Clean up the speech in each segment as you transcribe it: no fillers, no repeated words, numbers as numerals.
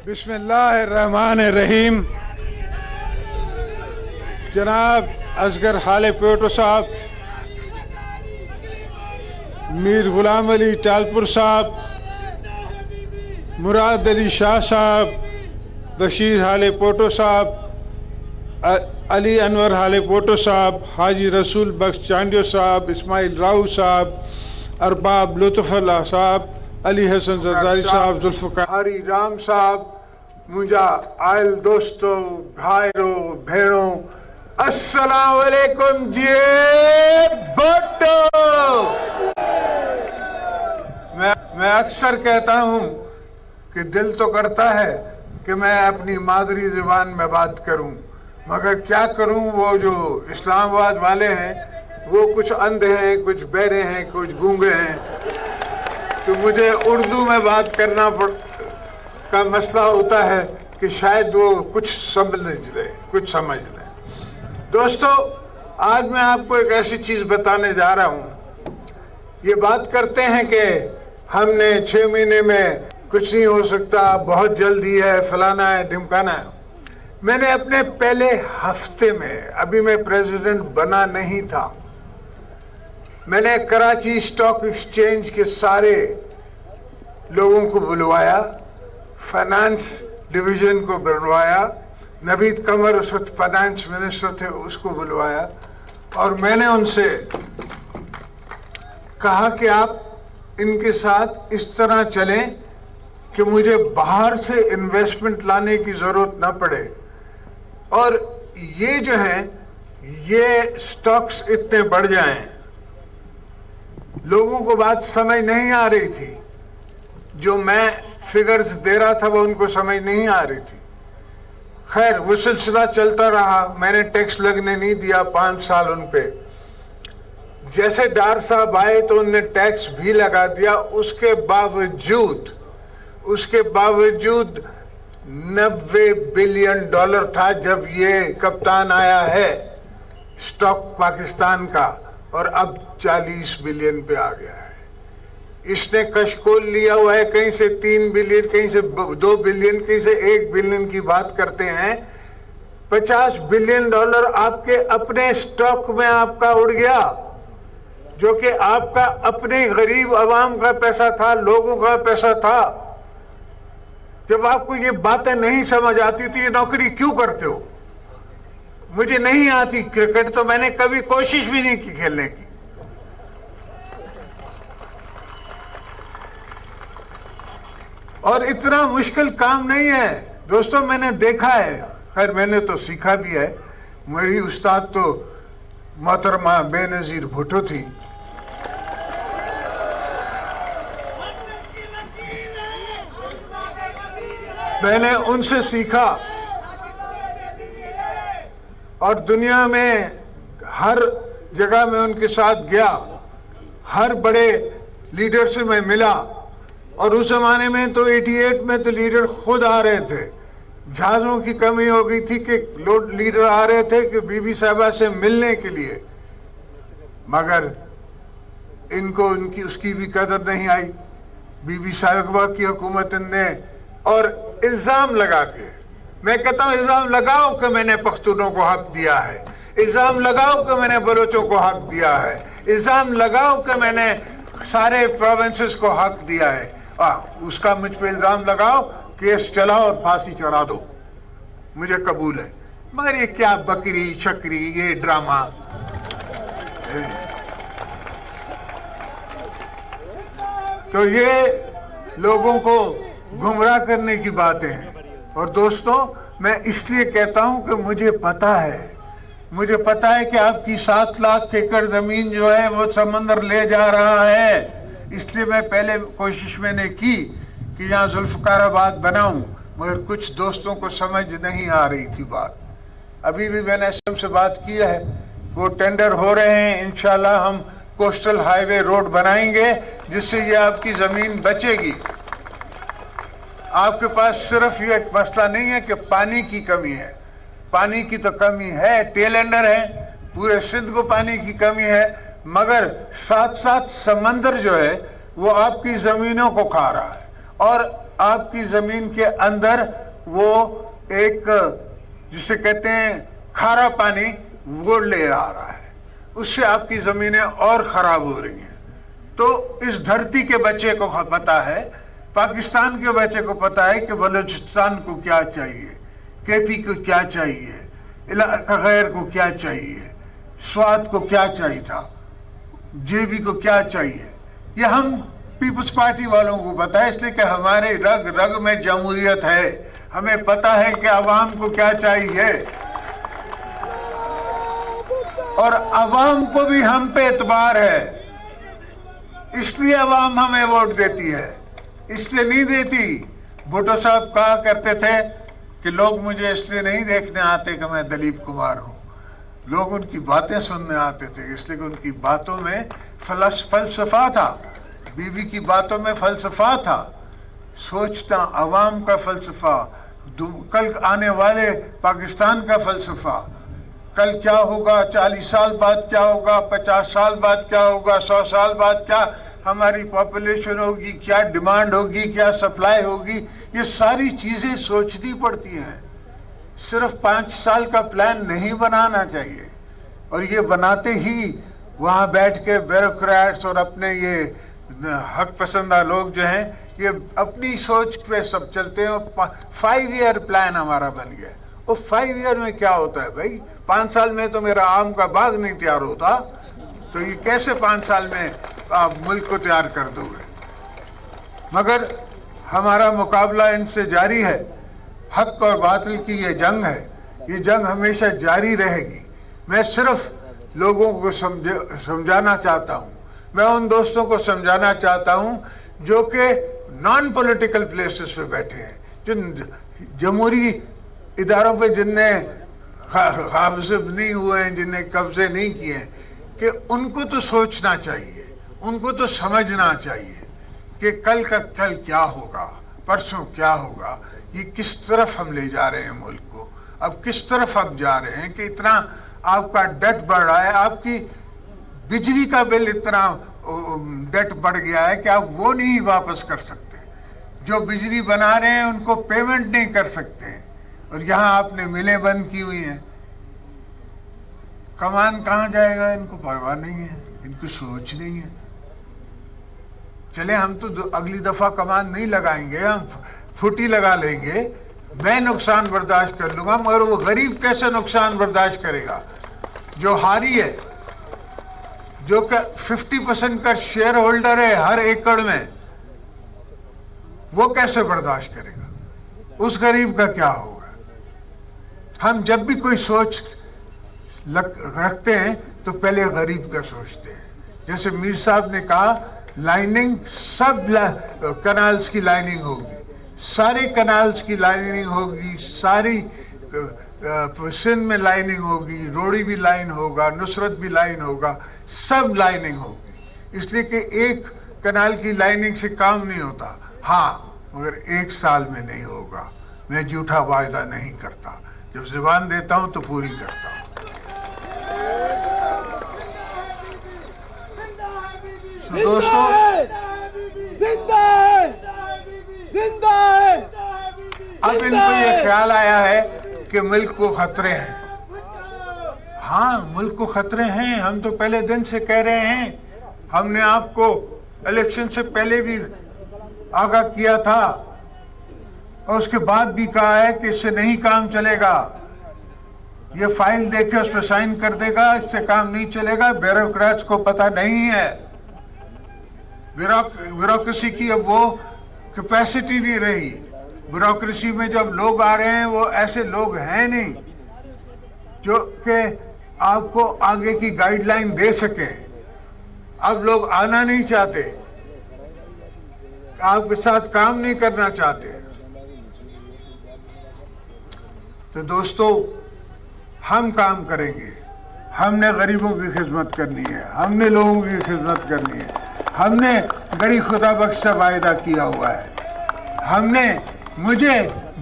بسم اللہ الرحمن الرحیم. جناب اصغر حال پیوٹو صاحب، میر غلام علی ٹالپور صاحب، مراد علی شاہ صاحب، بشیر حال پوٹو صاحب، علی انور حال پوٹو صاحب، حاجی رسول بخش چانڈیو صاحب، اسماعیل راؤ صاحب، ارباب لطف اللہ صاحب، علی حسن زرداری صاحب، ذوالفقار ہری رام صاحب، مجھا آئل دوستو بھائیرو بھیڑوں، السلام علیکم جی بھٹو. میں اکثر کہتا ہوں کہ دل تو کرتا ہے کہ میں اپنی مادری زبان میں بات کروں، مگر کیا کروں، وہ جو اسلام آباد والے ہیں وہ کچھ اندھے ہیں، کچھ بہرے ہیں، کچھ گونگے ہیں، تو مجھے اردو میں بات کرنا کا مسئلہ ہوتا ہے کہ شاید وہ کچھ سمجھ لیں. دوستو، آج میں آپ کو ایک ایسی چیز بتانے جا رہا ہوں. یہ بات کرتے ہیں کہ ہم نے 6 مہینے میں کچھ نہیں ہو سکتا، بہت جلدی ہے، فلانا ہے، ڈھمکانا ہے. میں نے اپنے پہلے ہفتے میں، ابھی میں پریزیڈنٹ بنا نہیں تھا، میں نے کراچی اسٹاک ایکسچینج کے سارے لوگوں کو بلوایا، فائنانس ڈویژن کو بلوایا، نوید قمر اس وقت فائنانس منسٹر تھے، اس کو بلوایا، اور میں نے ان سے کہا کہ آپ ان کے ساتھ اس طرح چلیں کہ مجھے باہر سے انویسٹمنٹ لانے کی ضرورت نہ پڑے، اور یہ جو ہے یہ سٹاکس اتنے بڑھ جائیں. لوگوں کو بات سمجھ نہیں آ رہی تھی، جو میں فگرز دے رہا تھا وہ ان کو سمجھ نہیں آ رہی تھی. خیر، وہ سلسلہ چلتا رہا، میں نے ٹیکس لگنے نہیں دیا 5 سال ان پہ. جیسے ڈار صاحب آئے تو انہوں نے ٹیکس بھی لگا دیا. اس کے باوجود $90 بلین تھا جب یہ کپتان آیا ہے سٹاک پاکستان کا، اور اب 40 بلین پہ آ گیا ہے. اس نے کشکول لیا ہوا ہے، کہیں سے 3 بلین، کہیں سے 2 بلین، کہیں سے 1 بلین کی بات کرتے ہیں. $50 بلین آپ کے اپنے سٹاک میں آپ کا اڑ گیا، جو کہ آپ کا اپنے غریب عوام کا پیسہ تھا، لوگوں کا پیسہ تھا. جب آپ کو یہ باتیں نہیں سمجھ آتی تو یہ نوکری کیوں کرتے ہو؟ مجھے نہیں آتی کرکٹ، تو میں نے کبھی کوشش بھی نہیں کی کھیلنے کی. اور اتنا مشکل کام نہیں ہے دوستو، میں نے دیکھا ہے. خیر، میں نے تو سیکھا بھی ہے. میری استاد تو محترمہ بے نظیر بھٹو تھی. میں نے ان سے سیکھا، اور دنیا میں ہر جگہ میں ان کے ساتھ گیا، ہر بڑے لیڈر سے میں ملا. اور اس زمانے میں تو 88 میں تو لیڈر خود آ رہے تھے. جہازوں کی کمی ہو گئی تھی کہ لیڈر آ رہے تھے کہ بی بی صاحبہ سے ملنے کے لیے، مگر ان کو اس کی بھی قدر نہیں آئی. بی بی صاحبہ کی حکومت نے، اور الزام لگا کے، میں کہتا ہوں الزام لگاؤ کہ میں نے پختونوں کو حق دیا ہے، الزام لگاؤ کہ میں نے بلوچوں کو حق دیا ہے، الزام لگاؤ کہ میں نے سارے پروونسز کو حق دیا ہے. اس کا مجھ پہ الزام لگاؤ، کیس چلاؤ اور پھانسی چڑھا دو، مجھے قبول ہے. مگر یہ کیا بکری شکری، یہ ڈرامہ. تو یہ لوگوں کو گمراہ کرنے کی باتیں ہیں. اور دوستو، میں اس لیے کہتا ہوں کہ مجھے پتا ہے کہ آپ کی 7 لاکھ ایکڑ زمین جو ہے وہ سمندر لے جا رہا ہے. اس لیے میں پہلے کوشش میں نے کی کہ یہاں ذوالفقار آباد بناؤں، مگر کچھ دوستوں کو سمجھ نہیں آ رہی تھی بات. ابھی بھی میں نے سب سے بات کی ہے، وہ ٹینڈر ہو رہے ہیں. انشاءاللہ ہم کوسٹل ہائی وے روڈ بنائیں گے، جس سے یہ آپ کی زمین بچے گی. آپ کے پاس صرف یہ ایک مسئلہ نہیں ہے کہ پانی کی کمی ہے، پانی کی تو کمی ہے، ٹیل اینڈر ہے، پورے سندھ کو پانی کی کمی ہے، مگر ساتھ ساتھ سمندر جو ہے وہ آپ کی زمینوں کو کھا رہا ہے. اور آپ کی زمین کے اندر وہ ایک جسے کہتے ہیں کھارا پانی وہ لے آ رہا ہے، اس سے آپ کی زمینیں اور خراب ہو رہی ہیں۔ تو اس دھرتی کے بچے کو پتا ہے، پاکستان کے بچے کو پتا ہے کہ بلوچستان کو کیا چاہیے، کے پی کو کیا چاہیے، علاقہ غیر کو کیا چاہیے، سوات کو کیا چاہیے تھا، جے بی کو کیا چاہیے۔ یہ ہم پیپلز پارٹی والوں کو پتا ہے، اس لیے کہ ہمارے رگ رگ میں جمہوریت ہے، ہمیں پتا ہے کہ عوام کو کیا چاہیے، اور عوام کو بھی ہم پہ اعتبار ہے، اس لیے عوام ہمیں ووٹ دیتی ہے، اس لیے نہیں دیتی۔ بھٹو صاحب کہا کرتے تھے کہ لوگ مجھے اس لیے نہیں دیکھنے آتے کہ میں دلیپ کمار ہوں، لوگ ان کی باتیں سننے آتے تھے، اس لیے کہ ان کی باتوں میں فلسفہ تھا، بیوی کی باتوں میں فلسفہ تھا، سوچتا عوام کا فلسفہ، کل آنے والے پاکستان کا فلسفہ، کل کیا ہوگا، 40 سال بعد کیا ہوگا، 50 سال بعد کیا ہوگا، 100 سال بعد کیا ہماری پاپولیشن ہوگی، کیا ڈیمانڈ ہوگی، کیا سپلائی ہوگی، یہ ساری چیزیں سوچنی پڑتی ہیں۔ صرف 5 سال کا پلان نہیں بنانا چاہیے، اور یہ بناتے ہی وہاں بیٹھ کے بیوروکریٹس اور اپنے یہ حق پسندہ لوگ جو ہیں یہ اپنی سوچ پہ سب چلتے ہیں۔ 5 ایئر پلان ہمارا بن گیا، اور 5 ایئر میں کیا ہوتا ہے بھائی؟ 5 سال میں تو میرا آم کا باغ نہیں تیار ہوتا، تو یہ کیسے 5 سال میں آپ ملک کو تیار کر دو گے؟ مگر ہمارا مقابلہ ان سے جاری ہے، حق اور باطل کی یہ جنگ ہے، یہ جنگ ہمیشہ جاری رہے گی۔ میں صرف لوگوں کو سمجھانا چاہتا ہوں، میں ان دوستوں کو سمجھانا چاہتا ہوں جو کہ نان پولیٹیکل پلیسز پہ بیٹھے ہیں، جن جمہوری اداروں پہ جن نے قابض نہیں ہوئے ہیں، جن نے قبضے نہیں کیے ہیں، کہ ان کو تو سوچنا چاہیے، ان کو تو سمجھنا چاہیے کہ کل کا کل کیا ہوگا، پرسوں کیا ہوگا، یہ کس طرف ہم لے جا رہے ہیں ملک کو، اب کس طرف اب جا رہے ہیں کہ اتنا آپ کا ڈیٹ بڑھ رہا ہے، آپ کی بجلی کا بل اتنا ڈیٹ بڑھ گیا ہے کہ آپ وہ نہیں واپس کر سکتے، جو بجلی بنا رہے ہیں ان کو پیمنٹ نہیں کر سکتے، اور یہاں آپ نے ملیں بند کی ہوئی ہیں۔ کمان کہاں جائے گا ان کو پرواہ نہیں ہے، ان کی سوچ نہیں ہے۔ چلے ہم تو اگلی دفعہ کمان نہیں لگائیں گے، ہم پھوٹی لگا لیں گے، میں نقصان برداشت کر لوں گا، مگر وہ غریب کیسے نقصان برداشت کرے گا جو ہاری ہے، جو کہ 50% کا شیئر ہولڈر ہے ہر ایکڑ میں، وہ کیسے برداشت کرے گا؟ اس غریب کا کیا ہوگا؟ ہم جب بھی کوئی سوچ رکھتے ہیں تو پہلے غریب کا سوچتے ہیں۔ جیسے میر صاحب نے کہا لائننگ، سب کنالز کی لائننگ ہوگی، سارے کنالز کی لائننگ ہوگی، ساری سندھ میں لائننگ ہوگی، روڑی بھی لائن ہوگا، نصرت بھی لائن ہوگا، سب لائننگ ہوگی، اس لیے کہ ایک کنال کی لائننگ سے کام نہیں ہوتا۔ ہاں مگر 1 سال میں نہیں ہوگا، میں جھوٹا وعدہ نہیں کرتا، جب زبان دیتا ہوں تو پوری کرتا ہوں۔ دوستو، اب ان کو یہ خیال آیا ہے کہ ملک کو خطرے ہیں۔ ہاں ملک کو خطرے ہیں، ہم تو پہلے دن سے کہہ رہے ہیں، ہم نے آپ کو الیکشن سے پہلے بھی آگاہ کیا تھا، اور اس کے بعد بھی کہا ہے کہ اس سے نہیں کام چلے گا، یہ فائل دے کے اس پہ سائن کر دے گا، اس سے کام نہیں چلے گا۔ بیوروکریٹس کو پتہ نہیں ہے، بیوروکریسی کی اب وہ کیپیسٹی نہیں رہی، بیوروکریسی میں جب لوگ آ رہے ہیں وہ ایسے لوگ ہیں نہیں جو کہ آپ کو آگے کی گائیڈ لائن دے سکیں۔ اب لوگ آنا نہیں چاہتے، آپ کے ساتھ کام نہیں کرنا چاہتے۔ تو دوستو، ہم کام کریں گے، ہم نے غریبوں کی خدمت کرنی ہے، ہم نے لوگوں کی خدمت کرنی ہے، ہم نے غریب خدا بخش سے وعدہ کیا ہوا ہے، مجھے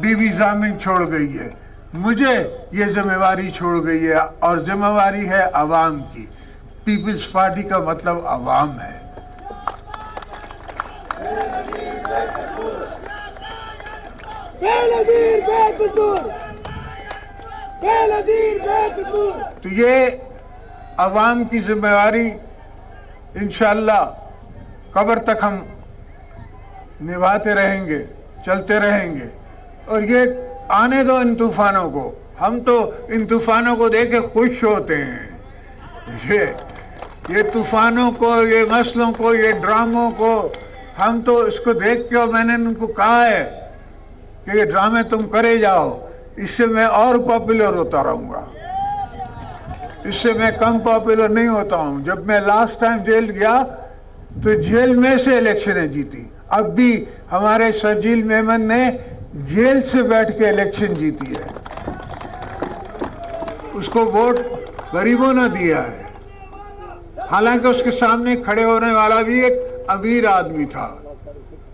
بیوی ضامن چھوڑ گئی ہے، مجھے یہ ذمہ داری چھوڑ گئی ہے، اور ذمہ داری ہے عوام کی۔ پیپلز پارٹی کا مطلب عوام ہے۔ تو یہ عوام کی ذمہ انشاءاللہ قبر تک ہم نبھاتے رہیں گے، چلتے رہیں گے. اور یہ آنے دو ان طوفانوں کو. ہم تو ان طوفانوں کو دیکھ کے خوش ہوتے ہیں. یہ طوفانوں کو، یہ مسئلوں کو، یہ ڈراموں کو ہم تو اس کو دیکھ کے، اور میں نے ان کو کہا ہے کہ یہ ڈرامے تم کرے جاؤ، اس سے میں اور پاپولر ہوتا رہوں گا، اس سے میں کم پاپولر نہیں ہوتا ہوں. جب میں لاسٹ ٹائم جیل گیا تو جیل میں سے الیکشنیں جیتی. اب بھی ہمارے شرجیل میمن نے جیل سے بیٹھ کے الیکشن جیتی ہے. اس کو ووٹ غریبوں نے دیا ہے، حالانکہ اس کے سامنے کھڑے ہونے والا بھی ایک امیر آدمی تھا،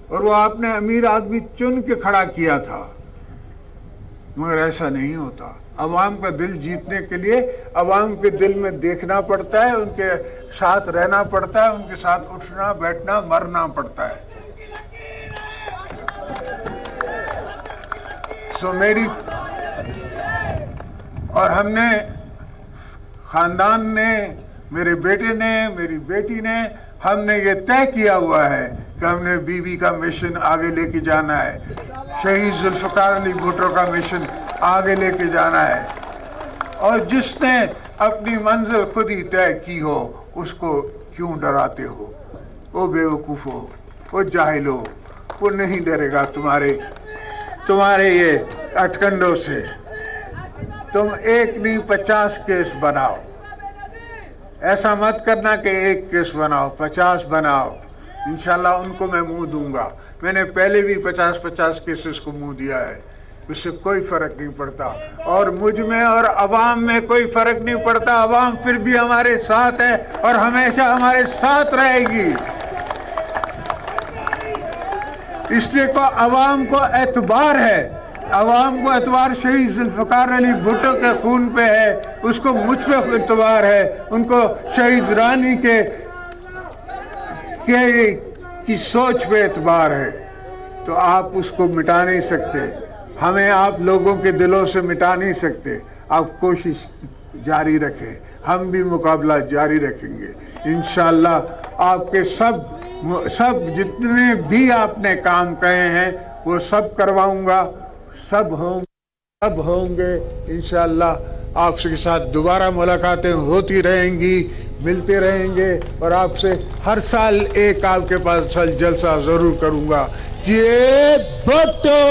اور وہ آپ نے امیر آدمی چن کے کھڑا کیا تھا. مگر ایسا نہیں ہوتا. عوام کا دل جیتنے کے لیے عوام کے دل میں دیکھنا پڑتا ہے، ان کے ساتھ رہنا پڑتا ہے، ان کے ساتھ اٹھنا بیٹھنا مرنا پڑتا ہے. سو میری اور ہم نے، خاندان نے، میرے بیٹے نے، میری بیٹی نے، ہم نے یہ طے کیا ہوا ہے کہ ہم نے بی بی کا مشن آگے لے کے جانا ہے، شہید ذوالفقار علی بھٹو کا مشن آگے لے کے جانا ہے. اور جس نے اپنی منزل خود ہی طے کی ہو اس کو کیوں ڈراتے ہو؟ وہ بے وقوف ہو، وہ جاہل ہو، وہ نہیں ڈرے گا تمہارے یہ اٹکنڈوں سے. تم ایک نہیں 50 کیس بناؤ. ایسا مت کرنا کہ ایک کیس بناؤ، 50 بناؤ. انشاءاللہ ان کو میں منہ دوں گا. میں نے پہلے بھی 50 کیسز کو منہ دیا ہے، اس سے کوئی فرق نہیں پڑتا. اور مجھ میں اور عوام میں کوئی فرق نہیں پڑتا. عوام پھر بھی ہمارے ساتھ ہے اور ہمیشہ ہمارے ساتھ رہے گی. اس لیے عوام کو اعتبار ہے، عوام کو اعتبار شہید ذوالفقار علی بھٹو کے خون پہ ہے، اس کو مجھ پہ اعتبار ہے، ان کو شہید رانی کی سوچ پہ اعتبار ہے. تو آپ اس کو مٹا نہیں سکتے، ہمیں آپ لوگوں کے دلوں سے مٹا نہیں سکتے. آپ کوشش جاری رکھیں، ہم بھی مقابلہ جاری رکھیں گے انشاءاللہ. آپ کے سب جتنے بھی آپ نے کام کہے ہیں وہ سب کرواؤں گا، سب ہوں گے انشاءاللہ. آپ کے ساتھ دوبارہ ملاقاتیں ہوتی رہیں گی، ملتے رہیں گے، اور آپ سے ہر سال ایک آپ کے پاس جلسہ ضرور کروں گا. جے بھٹو.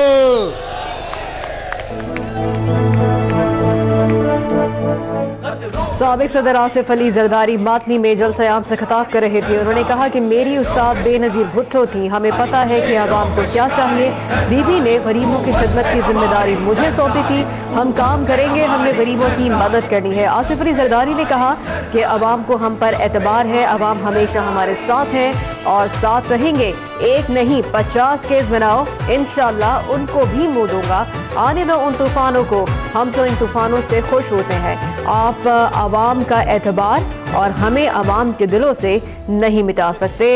سابق صدر آصف علی زرداری ماتنی میں جلسہ عام سے خطاب کر رہے تھے. انہوں نے کہا کہ میری استاد بے نظیر بھٹو تھیں، ہمیں پتہ ہے کہ عوام کو کیا چاہیے. بی بی نے غریبوں کی خدمت کی ذمہ داری مجھے سونپی تھی، ہم کام کریں گے، ہم نے غریبوں کی مدد کرنی ہے. آصف علی زرداری نے کہا کہ عوام کو ہم پر اعتبار ہے، عوام ہمیشہ ہمارے ساتھ ہیں اور ساتھ رہیں گے. ایک نہیں 50 کیس بناؤ، انشاءاللہ ان کو بھی منہ دوں گا. آنے دو ان طوفانوں کو، ہم تو ان طوفانوں سے خوش ہوتے ہیں. آپ عوام کا اعتبار اور ہمیں عوام کے دلوں سے نہیں مٹا سکتے.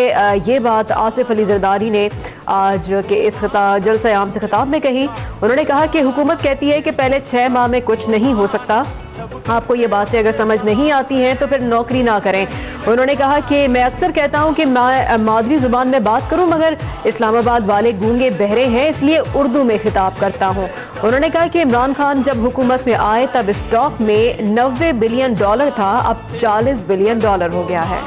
یہ بات آصف علی زرداری نے آج کے اس جلسہ عام سے خطاب میں کہی. انہوں نے کہا کہ حکومت کہتی ہے کہ پہلے 6 ماہ میں کچھ نہیں ہو سکتا. آپ کو یہ باتیں اگر سمجھ نہیں آتی ہیں تو پھر نوکری نہ کریں. انہوں نے کہا کہ میں اکثر کہتا ہوں کہ میں مادری زبان میں بات کروں، مگر اسلام آباد والے گونگے بہرے ہیں، اس لیے اردو میں خطاب کرتا ہوں. انہوں نے کہا کہ عمران خان جب حکومت میں آئے تب اسٹاک میں $90 بلین تھا، اب $40 بلین ہو گیا ہے.